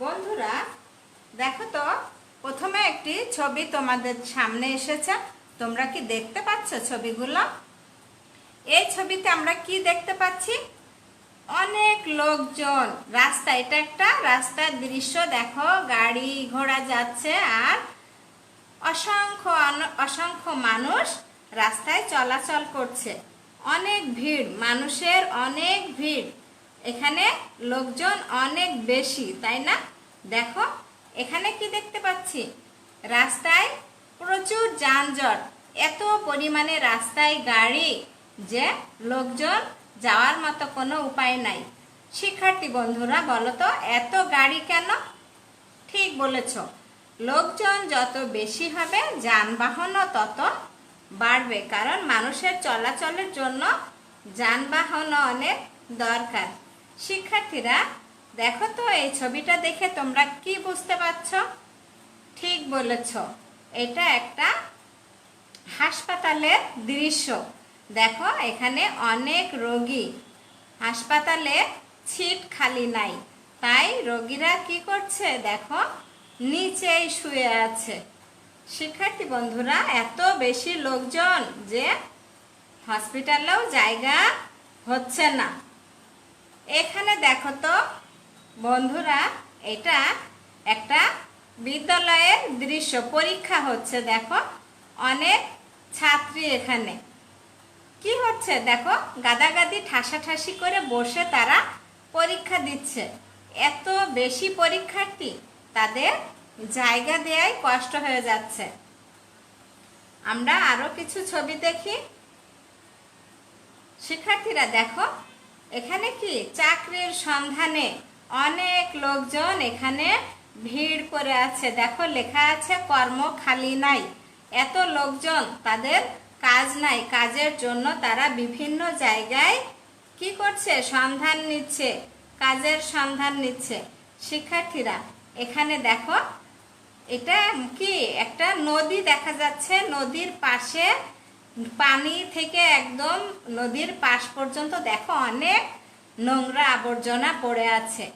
বন্ধুরা দেখো তো, প্রথমে একটি ছবি তোমাদের সামনে এসেছে। তোমরা কি দেখতে পাচ্ছ ছবিগুলো? এই ছবিতে আমরা কি দেখতে পাচ্ছি? অনেক লোকজন রাস্তা, এটা একটা রাস্তার দৃশ্য। দেখো গাড়ি ঘোড়া যাচ্ছে আর অসংখ্য অসংখ্য মানুষ রাস্তায় চলাচল করছে। অনেক ভিড়, মানুষের অনেক ভিড়, এখানে লোকজন অনেক বেশি, তাই না? দেখো এখানে কি দেখতে পাচ্ছি, রাস্তায় প্রচুর যানজট, এত পরিমাণে রাস্তায় গাড়ি যে লোকজন যাওয়ার মতো কোনো উপায় নাই। শিক্ষার্থী বন্ধুরা বলো তো, এত গাড়ি কেন? ঠিক বলেছ, লোকজন যত বেশি হবে যানবাহনও তত বাড়বে, কারণ মানুষের চলাচলের জন্য যানবাহন অনেক দরকার। শিক্ষার্থীরা দেখো তো, এই ছবিটা দেখে তোমরা কি বুঝতে পারছ? ঠিক বলেছ, এটা একটা হাসপাতালের দৃশ্য। দেখো এখানে অনেক রোগী, হাসপাতালে সিট খালি নাই, তাই রোগীরা কি করছে দেখো, নিচেই শুয়ে আছে। শিক্ষার্থী বন্ধুরা, এত বেশি লোকজন যে হসপিটালেও জায়গা হচ্ছে না। এখানে দেখো তো বন্ধুরা, এটা একটা বিদ্যালয়ের দৃশ্য, পরীক্ষা হচ্ছে। দেখো অনেক ছাত্রী, এখানে কি হচ্ছে দেখো, গাদাগাদি ঠাসাঠাসি করে বসে তারা পরীক্ষা দিচ্ছে। এত বেশি পরীক্ষার্থী, তাদের জায়গা দেয়াই কষ্ট হয়ে যাচ্ছে। আমরা আরো কিছু ছবি দেখি। শিক্ষার্থীরা দেখো, এখানে কি চাকরির সন্ধানে অনেক লোকজন এখানে ভিড় করে আছে। দেখো লেখা আছে কর্ম খালি নাই। এত লোকজন, তাদের কাজ নাই, কাজের জন্য তারা বিভিন্ন জায়গায় কি করছে, সন্ধান নিচ্ছে, কাজের সন্ধান নিচ্ছে। শিক্ষার্থীরা এখানে দেখো, এটা কি একটা নদী দেখা যাচ্ছে। নদীর পাশে পানি থেকে একদম নদীর পাশ পর্যন্ত দেখো অনেক নোংরা আবর্জনা পড়ে আছে।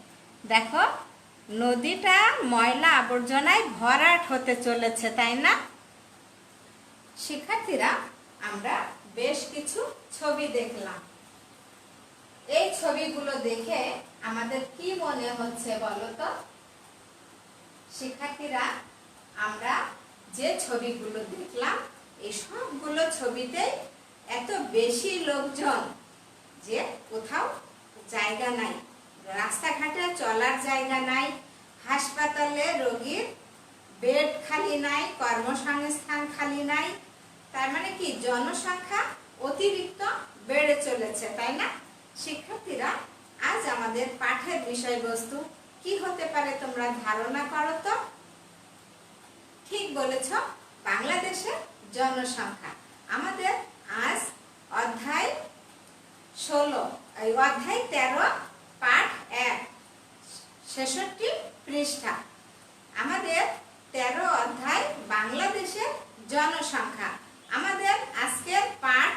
দেখো নদীটা ময়লা আবর্জনায় ভরাট হতে চলেছে, তাই না? শিক্ষার্থীরা আমরা বেশ কিছু ছবি দেখলাম। এই ছবিগুলো দেখে আমাদের কি মনে হচ্ছে বলো তো? শিক্ষার্থীরা আমরা যে ছবিগুলো দেখলাম, এই সবগুলো ছবিতে এত বেশি লোকজন যে কোথাও জায়গা নাই, রাস্তাঘাটে চলার জায়গা নাই, হাসপাতালে রোগীর বেড খালি নাই, কর্মসংস্থান খালি নাই। তার মানে কি, জনসংখ্যা অতিরিক্ত বেড়ে চলেছে, তাই না? শিক্ষার্থীরা আজ আমাদের পাঠের বিষয়বস্তু কি হতে পারে তোমরা ধারণা করো তো? ঠিক বলেছ, বাংলাদেশের জনসংখ্যা। আমাদের আজ অধ্যায় 16, অধ্যায় 13, পাঠ 1, 66 পৃষ্ঠা। আমাদের 13 অধ্যায় বাংলাদেশের জনসংখ্যা। আমাদের আজকের পাঠ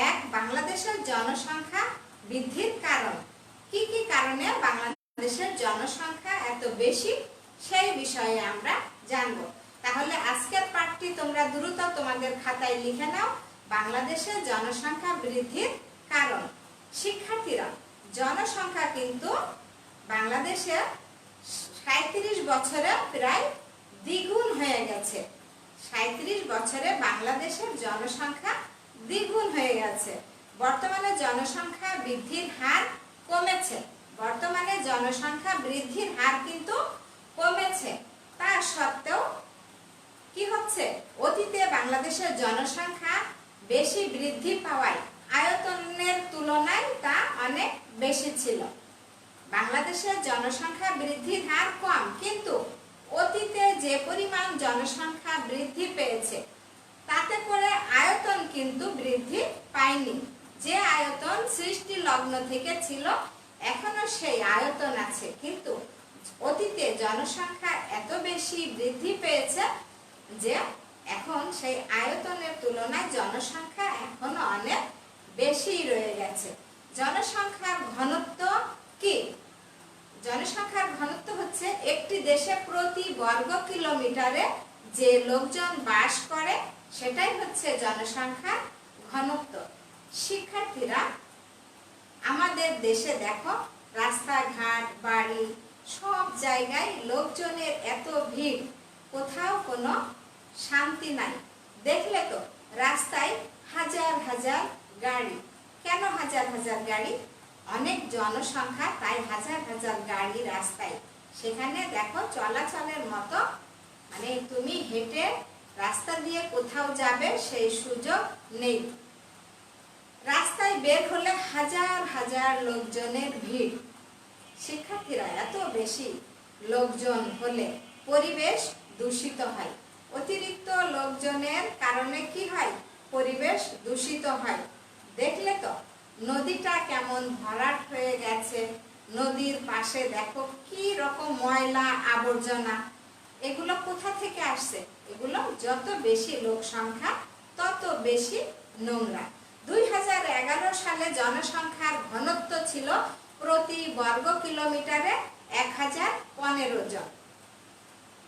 1, বাংলাদেশের জনসংখ্যা বৃদ্ধির কারণ। কি কি কারণে বাংলাদেশের জনসংখ্যা এত বেশি, সেই বিষয়ে আমরা জানবো। তাহলে আজকের পাঠটি তোমরা দ্রুত তোমাদের খাতায় লিখে নাও, বাংলাদেশের জনসংখ্যা বৃদ্ধির কারণ। শিক্ষার্থীরা, জনসংখ্যা কিন্তু বাংলাদেশে 37 বছরে প্রায় দ্বিগুণ হয়ে গেছে। 37 বছরে বাংলাদেশের জনসংখ্যা দ্বিগুণ হয়ে গেছে। বর্তমানে জনসংখ্যা বৃদ্ধির হার কমেছে। বর্তমানে জনসংখ্যা বৃদ্ধির হার কিন্তু কমেছে। তা সত্ত্বেও কি হচ্ছে, অতীতে বাংলাদেশের জনসংখ্যা বেশি বৃদ্ধি পাওয়ায় আয়তনের তুলনায় তা অনেক বেশি ছিল। বাংলাদেশের জনসংখ্যা বৃদ্ধির হার কম, কিন্তু অতীতে যে পরিমাণ জনসংখ্যা বৃদ্ধি পেয়েছে তাতে করে আয়তন কিন্তু বৃদ্ধি পায়নি। যে আয়তন সৃষ্টি লগ্ন থেকে ছিল, এখনো সেই আয়তন আছে, কিন্তু অতীতে জনসংখ্যা এত বেশি বৃদ্ধি পেয়েছে যে এখন সেই আয়তনের তুলনায় জনসংখ্যা এখনো অনেক বেশি রয়ে গেছে। জনসংখ্যার ঘনত্ব কি? জনসংখ্যার ঘনত্ব হচ্ছে হচ্ছে একটি দেশে প্রতি বর্গ কিলোমিটারে যে লোকজন বাস করে সেটাই হচ্ছে জনসংখ্যার ঘনত্ব। শিক্ষার্থীরা, আমাদের দেশে দেখো রাস্তাঘাট, বাড়ি, সব জায়গায় লোকজনের এত ভিড়, কোথাও কোনো শান্তি নাই। দেখলে তো রাস্তায় হাজার হাজার গাড়ি। কেন হাজার হাজার গাড়ি? অনেক জনসংখ্যা, তাই হাজার হাজার গাড়ি রাস্তায়। সেখানে দেখো চলাচলের মতো, মানে তুমি হেঁটে রাস্তা দিয়ে কোথাও যাবে সেই সুযোগ নেই। রাস্তায় বের হলে হাজার হাজার লোকজনের ভিড়। শিক্ষার্থীরা, এত বেশি লোকজন হলে পরিবেশ দূষিত হয়। অতিরিক্ত লোকজনের কারণে কি হয়? পরিবেশ দূষিত হয়। দেখলে তো নদীটা কেমন ভরাট হয়ে গেছে। নদীর পাশে দেখো কি রকম ময়লা আবর্জনা। এগুলো কোথা থেকে আসছে? এগুলো যত বেশি লোক সংখ্যা তত বেশি নোংরা। 2011 সালে জনসংখ্যার ঘনত্ব ছিল প্রতি বর্গ কিলোমিটারে 1015 জন।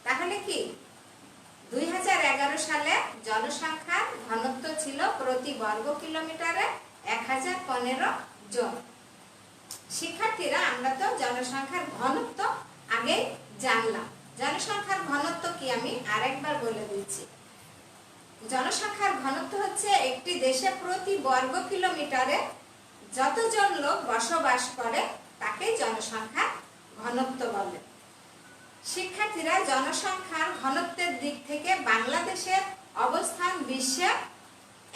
তাহলে কি 2011 সালে জনসংখ্যার ঘনত্ব ছিল প্রতি বর্গ কিলোমিটারে 1015 জন। শিক্ষার্থীরা, আমরা তো জনসংখ্যার ঘনত্ব আগেই জানলাম। জনসংখ্যার ঘনত্ব কি আমি আরেকবার বলে দিচ্ছি। জনসংখ্যার ঘনত্ব হচ্ছে একটি দেশে প্রতি বর্গ কিলোমিটারে যতজন লোক বসবাস করে তাকে জনসংখ্যার ঘনত্ব বলে। শিক্ষার্থীরা, জনসংখ্যার ঘনত্বের দিক থেকে বাংলাদেশের অবস্থান বিশ্বে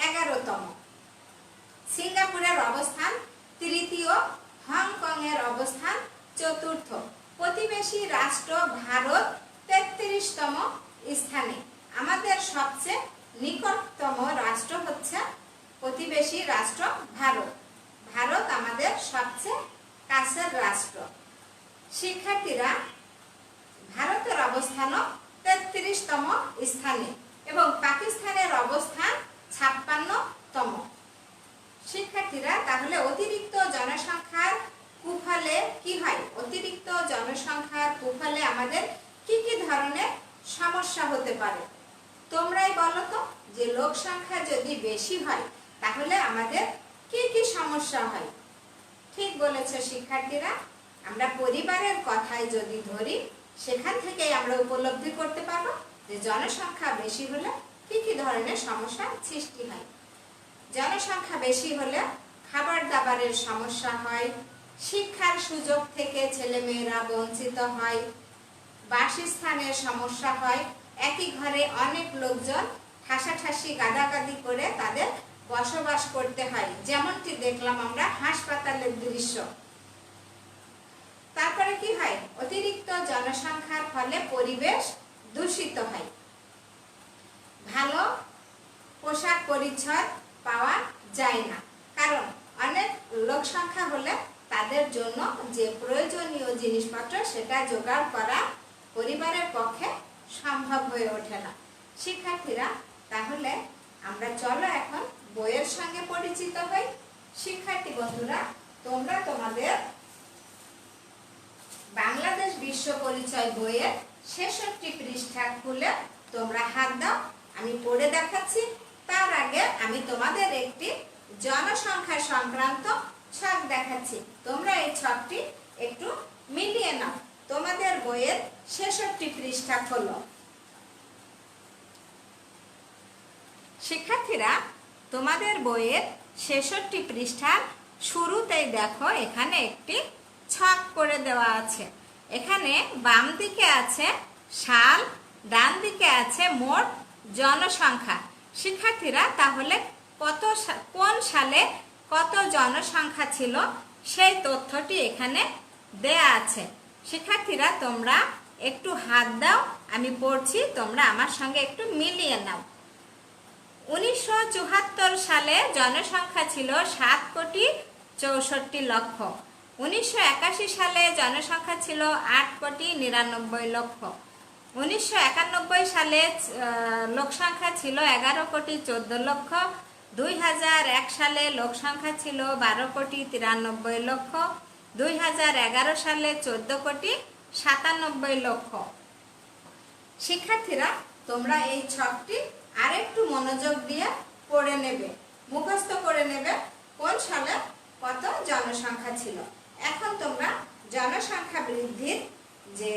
11তম, সিঙ্গাপুরের অবস্থান তৃতীয়, হংকং এর অবস্থান চতুর্থ, প্রতিবেশী রাষ্ট্র ভারত 33তম স্থানে। আমাদের সবচেয়ে নিকটতম রাষ্ট্র হচ্ছে প্রতিবেশী রাষ্ট্র ভারত। ভারত আমাদের সবচেয়ে কাছের রাষ্ট্র। শিক্ষার্থীরা, ভারতের অবস্থান 33তম স্থানে এবং পাকিস্তানের অবস্থান 56তম। শিক্ষার্থীরা, তাহলে অতিরিক্ত জনসংখ্যার কুফলে কি হয়? অতিরিক্ত জনসংখ্যার কুফলে আমাদের কি কি ধরনের সমস্যা হতে পারে? তোমরাই বলো তো, যে লোক সংখ্যা যদি বেশি হয় তাহলে আমাদের কি কি সমস্যা হয়? ঠিক বলেছে শিক্ষার্থীরা। আমরা পরিবারের কথাই যদি ধরি, সেখান থেকে আমরা উপলব্ধি করতে পারবো যে জনসংখ্যা বেশি হলে কি কি ধরনের সমস্যার সৃষ্টি হয়। জনসংখ্যা বেশি হলে খাবার দাবারের সমস্যা হয়, শিক্ষার সুযোগ থেকে ছেলেমেয়েরা বঞ্চিত হয়, বাসস্থানের সমস্যা হয়, একই ঘরে অনেক লোকজন ঠাসাঠাসি গাদাগাদি করে তাদের বসবাস করতে হয়, যেমনটি দেখলাম আমরা হাসপাতালের দৃশ্য। তারপরে কি হয়? অতিরিক্ত জনসংখ্যার ফলে পরিবেশ দূষিত হয়। ভালো পোশাক পরিচ্ছদ পাওয়া যায় না, কারণ অনেক লোক সংখ্যা হলে তাদের জন্য যে প্রয়োজনীয় জিনিসপত্র সেটা জোগাড় করা পরিবারের পক্ষে সম্ভব হয়ে ওঠে না। শিক্ষার্থীরা, তাহলে আমরা চলো এখন বইয়ের সঙ্গে পরিচিত হই। শিক্ষার্থী বন্ধুরা, তোমরা তোমাদের বাংলাদেশ বিশ্ব পরিচয় বইয়ের 66 পৃষ্ঠা খুলে তোমরা হাত দাও, আমি পড়ে দেখাচ্ছি। তার আগে আমি তোমাদের একটি জনসংখ্যা সংক্রান্ত ছক দেখাচ্ছি। তোমরা এই ছকটি একটু মিলিয়ে নাও। তোমাদের বইয়ের 66 পৃষ্ঠা খোলো। শিক্ষার্থীরা, তোমাদের বইয়ের 66 পৃষ্ঠার শুরুতেই দেখো এখানে একটি ছক করে দেওয়া আছে। এখানে বাম দিকে আছে সাল, ডান দিকে আছে মোট জনসংখ্যা। শিক্ষার্থীরা, তাহলে কোন সালে কত জনসংখ্যা ছিল সেই তথ্যটি এখানে দেয়া আছে। শিক্ষার্থীরা, তোমরা একটু হাত দাও, আমি পড়ছি, তোমরা আমার সঙ্গে একটু মিলিয়ে নাও। 1974 সালে জনসংখ্যা ছিল 7,64,00,000। 1981 সালে জনসংখ্যা ছিল 8,99,00,000। 1991 সালে লোকসংখ্যা ছিল 11,14,00,000। 2001 সালে লোকসংখ্যা ছিল 12,93,00,000। 2011 সালে 97 লক্ষ। শিক্ষার্থীরা, তোমরা এই ছকটি আরেকটু মনোযোগ দিয়ে পড়ে নেবে, মুখস্থ করে নেবে কোন সালে কত জনসংখ্যা ছিল। এখন তোমরা জনসংখ্যা বৃদ্ধির যে